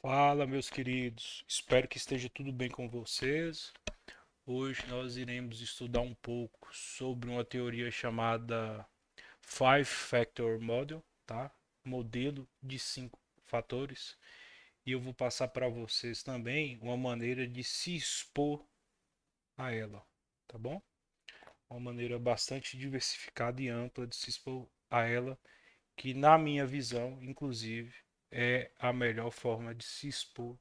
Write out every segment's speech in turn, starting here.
Fala, meus queridos. Espero que esteja tudo bem com vocês. Hoje nós iremos estudar um pouco sobre uma teoria chamada Five Factor Model, tá? Modelo de cinco fatores. E eu vou passar para vocês também uma maneira de se expor a ela, tá bom? Uma maneira bastante diversificada e ampla de se expor a ela, que na minha visão, inclusive, é a melhor forma de se expor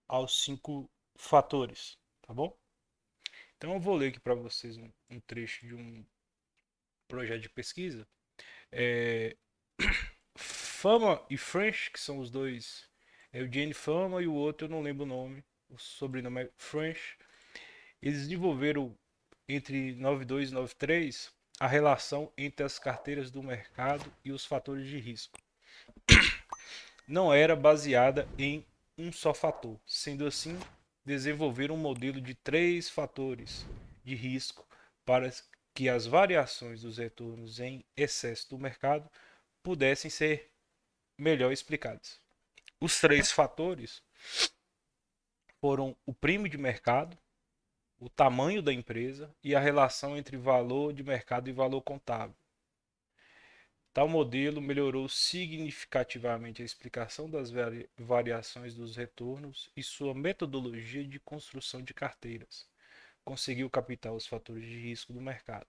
aos cinco fatores, tá bom? Então eu vou ler aqui para vocês um trecho de um projeto de pesquisa. É, Fama e French, que são os dois, é o Eugene Fama e o outro eu não lembro o nome, o sobrenome é French. Eles desenvolveram entre 92 e 93 a relação entre as carteiras do mercado e os fatores de risco. Não era baseada em um só fator. Sendo assim, desenvolver um modelo de três fatores de risco para que as variações dos retornos em excesso do mercado pudessem ser melhor explicadas. Os três fatores foram o prêmio de mercado, o tamanho da empresa e a relação entre valor de mercado e valor contábil. Tal modelo melhorou significativamente a explicação das variações dos retornos e sua metodologia de construção de carteiras. Conseguiu captar os fatores de risco do mercado.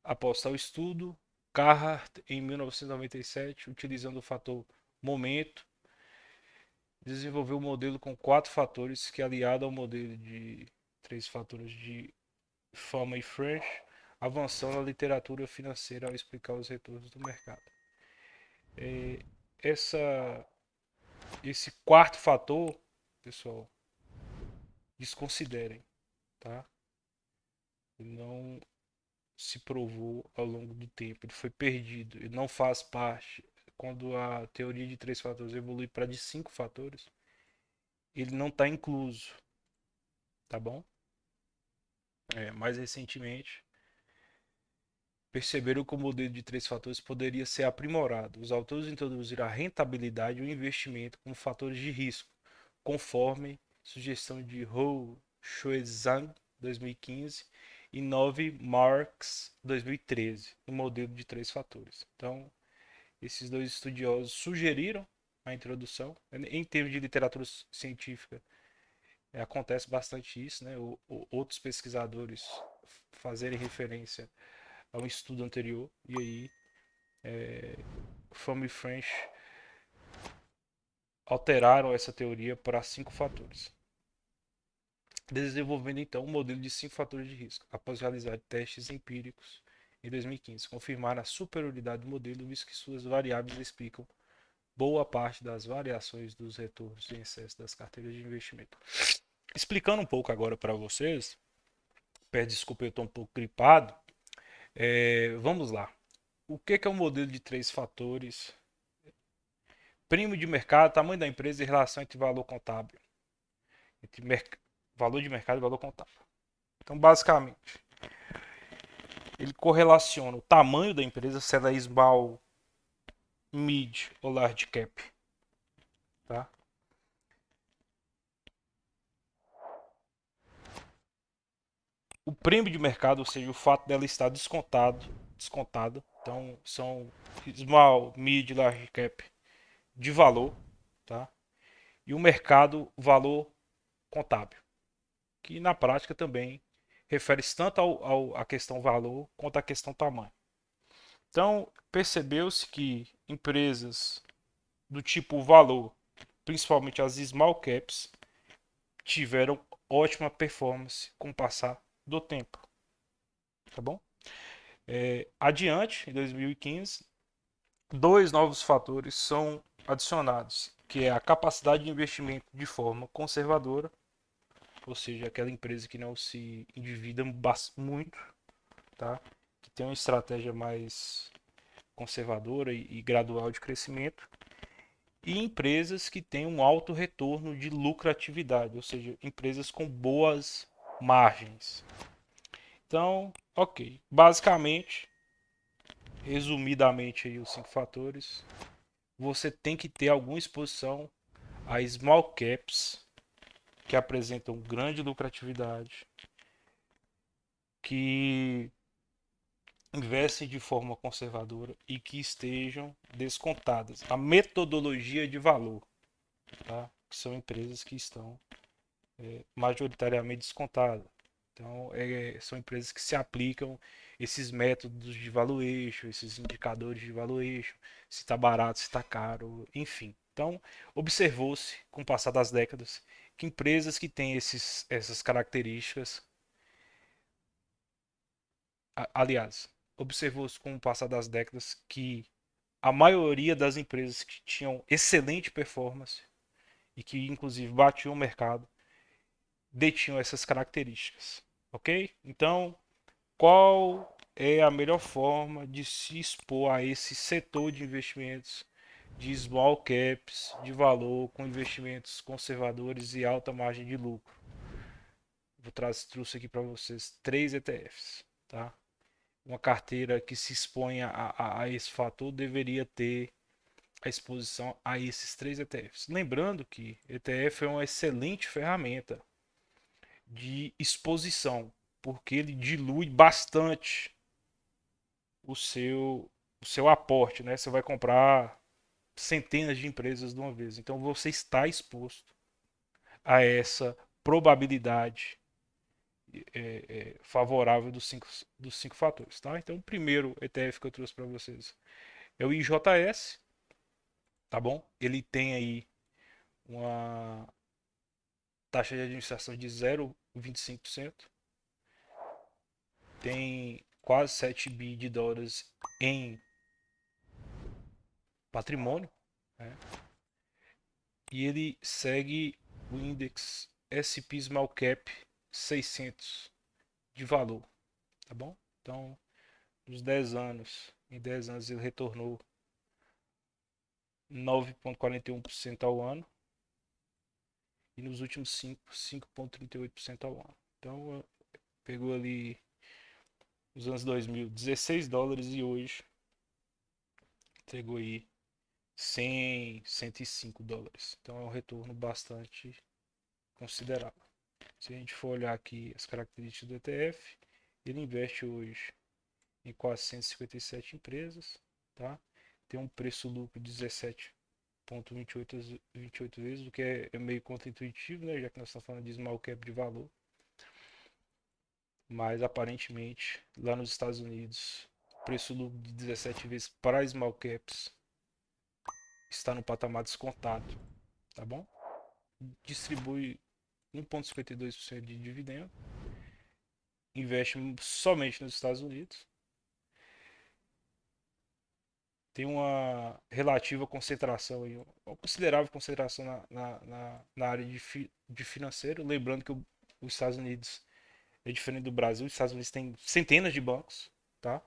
Após tal estudo, Carhart, em 1997, utilizando o fator momento, desenvolveu um modelo com quatro fatores que, aliado ao modelo de três fatores de Fama e French, avançou na literatura financeira ao explicar os retornos do mercado. É, essa, esse quarto fator, pessoal, desconsiderem, tá? Ele não se provou ao longo do tempo, ele foi perdido, ele não faz parte. Quando a teoria de três fatores evolui para de cinco fatores, ele não está incluso, tá bom? Mais recentemente, perceberam que o modelo de três fatores poderia ser aprimorado. Os autores introduziram a rentabilidade e o investimento como fatores de risco, conforme sugestão de Hou Xuezhang, 2015, e Nove Marks, 2013, no modelo de três fatores. Então, esses dois estudiosos sugeriram a introdução. Em termos de literatura científica, acontece bastante isso, né? Outros pesquisadores fazerem referência a um estudo anterior, e aí Fromm e French alteraram essa teoria para cinco fatores, desenvolvendo então um modelo de cinco fatores de risco, após realizar testes empíricos em 2015. Confirmaram a superioridade do modelo, visto que suas variáveis explicam boa parte das variações dos retornos em excesso das carteiras de investimento. Explicando um pouco agora para vocês, peço desculpa, eu estou um pouco gripado. Vamos lá. O que é um modelo de três fatores? Prêmio de mercado, tamanho da empresa e relação entre valor contábil. Entre valor de mercado e valor contábil. Então, basicamente, ele correlaciona o tamanho da empresa, se ela é small, mid ou large cap. Tá? O prêmio de mercado, ou seja, o fato dela estar descontada. Então, são small, mid, large cap de valor. Tá? E o mercado, valor contábil. Que na prática também refere-se tanto à questão valor quanto à questão tamanho. Então, percebeu-se que empresas do tipo valor, principalmente as small caps, tiveram ótima performance com o passar do tempo. Tá bom? Adiante, em 2015, dois novos fatores são adicionados, que é a capacidade de investimento de forma conservadora, ou seja, aquela empresa que não se endivida muito, tá? Que tem uma estratégia mais conservadora e gradual de crescimento, e empresas que têm um alto retorno de lucratividade, ou seja, empresas com boas margens. Então, ok, basicamente, resumidamente aí os cinco fatores, você tem que ter alguma exposição a small caps que apresentam grande lucratividade, que investem de forma conservadora e que estejam descontadas. A metodologia de valor, tá? Que são empresas que estão majoritariamente descontadas. Então, são empresas que se aplicam esses métodos de valuation, esses indicadores de valuation, se está barato, se está caro, enfim. Então, observou-se, com o passar das décadas, que empresas que têm essas características, aliás, observou-se com o passar das décadas que a maioria das empresas que tinham excelente performance e que inclusive batiam o mercado detinham essas características, ok? Então, qual é a melhor forma de se expor a esse setor de investimentos de small caps de valor com investimentos conservadores e alta margem de lucro? Trouxe aqui para vocês 3 ETFs, tá? Uma carteira que se exponha a esse fator deveria ter a exposição a esses 3 ETFs. Lembrando que ETF é uma excelente ferramenta de exposição, porque ele dilui bastante o seu, o seu aporte, né? Você vai comprar centenas de empresas de uma vez. Então você está exposto a essa probabilidade favorável dos cinco fatores, tá? Então o primeiro ETF que eu trouxe para vocês é o IJS, tá bom? Ele tem aí uma taxa de administração de 0,25%, tem quase 7 bi de dólares em patrimônio, né? E ele segue o índice S&P Small Cap 600 de valor, tá bom? Então, nos 10 anos, em 10 anos ele retornou 9,41% ao ano e nos últimos 5,38% ao ano. Então, pegou ali os anos 2000, 16 dólares e hoje entregou aí 100, 105 dólares. Então, é um retorno bastante considerável. Se a gente for olhar aqui as características do ETF, ele investe hoje em 457 empresas, tá? Tem um preço-lucro de 17,28 vezes, o que é meio contra-intuitivo, né? Já que nós estamos falando de small cap de valor. Mas aparentemente, lá nos Estados Unidos, o preço-lucro de 17 vezes para small caps está no patamar descontado, tá bom? Distribui 1,52% de dividendo, investe somente nos Estados Unidos, tem uma relativa concentração, uma considerável concentração na área de financeiro. Lembrando que os Estados Unidos é diferente do Brasil, os Estados Unidos tem centenas de bancos, tá?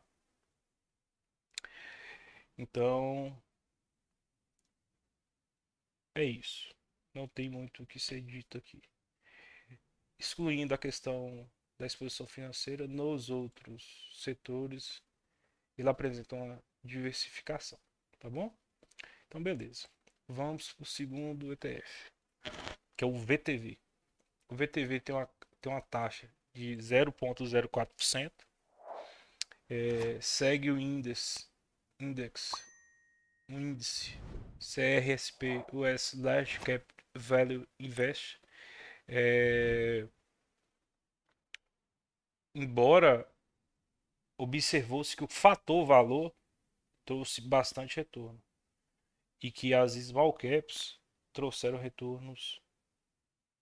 Então, é isso. Não tem muito o que ser dito aqui. Excluindo a questão da exposição financeira, nos outros setores, ele apresenta uma diversificação, tá bom? Então, beleza. Vamos para o segundo ETF, que é o VTV. O VTV tem uma taxa de 0,04%, segue index, o índice CRSP US Large Cap Value Invest. É, embora observou-se que o fator valor trouxe bastante retorno e que as small caps trouxeram retornos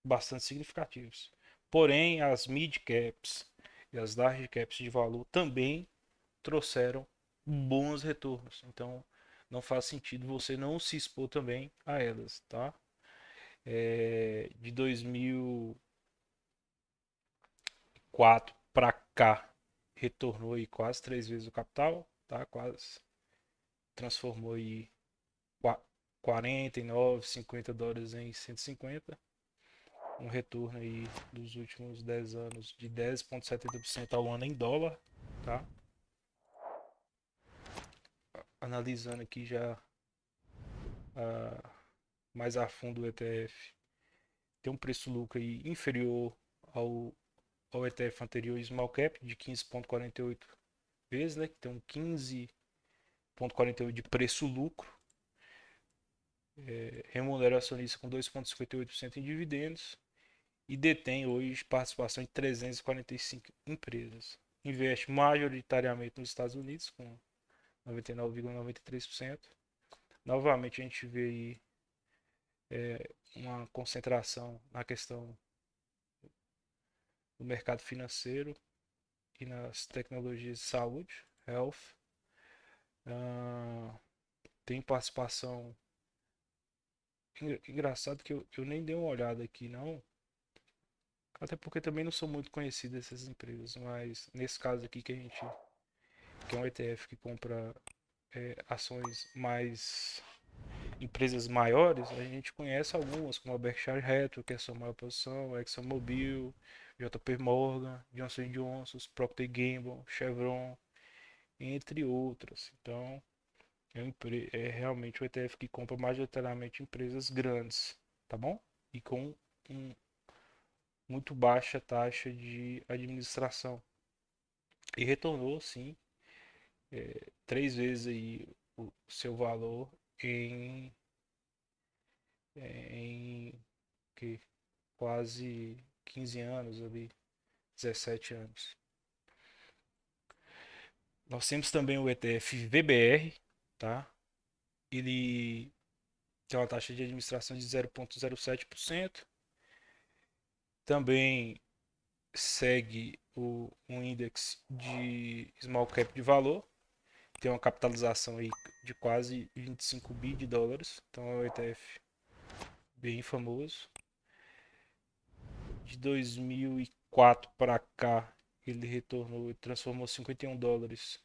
bastante significativos. Porém, as mid caps e as large caps de valor também trouxeram bons retornos. Então, não faz sentido você não se expor também a elas, tá? De 2004 para cá, retornou aí quase 3 vezes o capital, tá? Quase transformou aí 49, 50 dólares em 150. Um retorno aí dos últimos 10 anos de 10,70% ao ano em dólar, tá? Analisando aqui já mais a fundo o ETF, tem um preço-lucro aí inferior ao, ao ETF anterior Small Cap de 15,48 vezes, né? Que tem um 15,48 de preço-lucro. Remunera acionista com 2,58% em dividendos e detém hoje participação em 345 empresas. Investe majoritariamente nos Estados Unidos com 99,93%. Novamente a gente vê aí uma concentração na questão do mercado financeiro e nas tecnologias de saúde, health. Ah, tem participação. Engraçado que eu nem dei uma olhada aqui, não. Até porque também não são muito conhecidas essas empresas, mas nesse caso aqui que é um ETF que compra ações mais empresas maiores, a gente conhece algumas, como a Berkshire Hathaway, que é a sua maior posição, a ExxonMobil, JP Morgan, Johnson Johnson, Procter Gamble, Chevron, entre outras. Então, é realmente o ETF que compra majoritariamente empresas grandes, tá bom? E com um muito baixa taxa de administração. E retornou, sim, 3 vezes aí o seu valor em, em que, quase 15 anos ali, 17 anos. Nós temos também o ETF VBR, tá? Ele tem uma taxa de administração de 0,07%. Também segue um índice de small cap de valor. Tem uma capitalização aí de quase 25 bi de dólares. Então é um ETF bem famoso. De 2004 para cá, ele retornou e transformou 51 dólares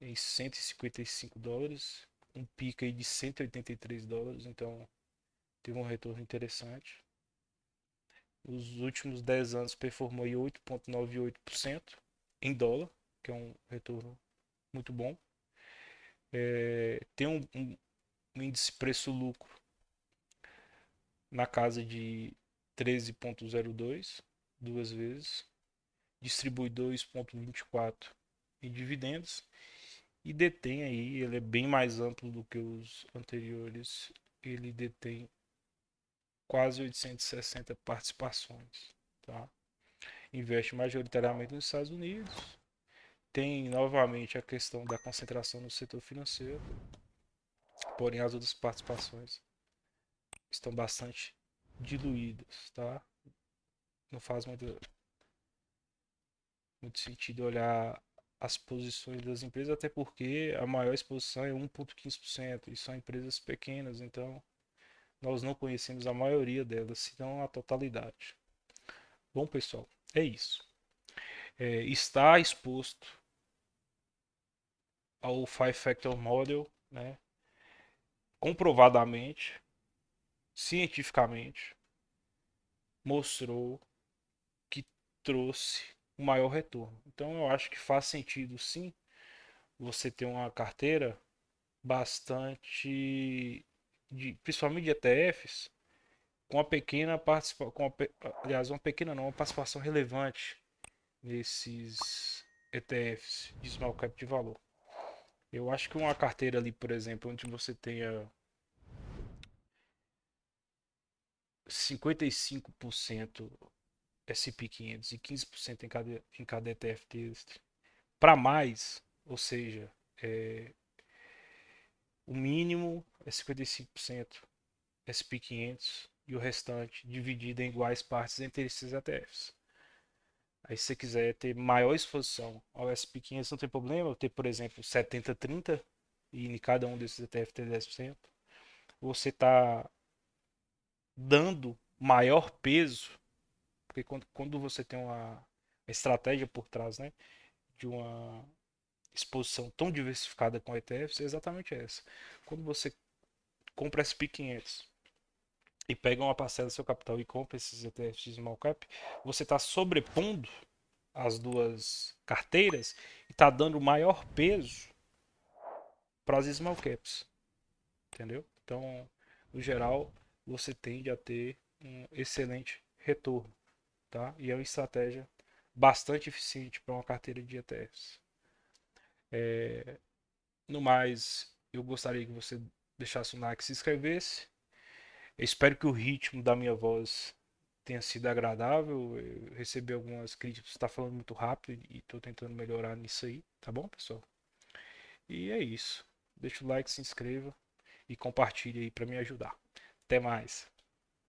em 155 dólares. Um pico aí de 183 dólares. Então teve um retorno interessante. Os últimos 10 anos performou em 8,98% em dólar, que é um retorno muito bom. Tem um índice preço-lucro na casa de 13,02, duas vezes. Distribui 2,24 em dividendos. E detém aí, ele é bem mais amplo do que os anteriores. Ele detém quase 860 participações. Tá? Investe majoritariamente nos Estados Unidos. Tem novamente a questão da concentração no setor financeiro, porém as outras participações estão bastante diluídas, tá? Não faz muito sentido olhar as posições das empresas, até porque a maior exposição é 1,15% e são empresas pequenas, então nós não conhecemos a maioria delas, senão a totalidade. Bom, pessoal, é isso. Está exposto ao Five Factor Model, né? Comprovadamente, cientificamente, mostrou que trouxe um maior retorno. Então eu acho que faz sentido sim você ter uma carteira bastante principalmente de ETFs com uma pequena participação, aliás, uma pequena não, uma participação relevante nesses ETFs de small cap de valor. Eu acho que uma carteira ali, por exemplo, onde você tenha 55% SP500 e 15% em cada ETF deles, para mais, ou seja, é, o mínimo é 55% SP500 e o restante dividido em iguais partes entre esses ETFs. Aí se você quiser ter maior exposição ao SP500 não tem problema, ter por exemplo 70-30 e em cada um desses ETFs ter 10%. Você está dando maior peso, porque quando você tem uma estratégia por trás, né, de uma exposição tão diversificada com ETFs, é exatamente essa. Quando você compra SP500 e pega uma parcela do seu capital e compra esses ETFs de small cap, você está sobrepondo as duas carteiras e está dando maior peso para as small caps, entendeu? Então, no geral, você tende a ter um excelente retorno, tá? E é uma estratégia bastante eficiente para uma carteira de ETFs. No mais, eu gostaria que você deixasse um like e se inscrevesse. Eu espero que o ritmo da minha voz tenha sido agradável. Eu recebi algumas críticas, você está falando muito rápido e estou tentando melhorar nisso aí, tá bom, pessoal? E é isso. Deixa o like, se inscreva e compartilhe aí para me ajudar. Até mais.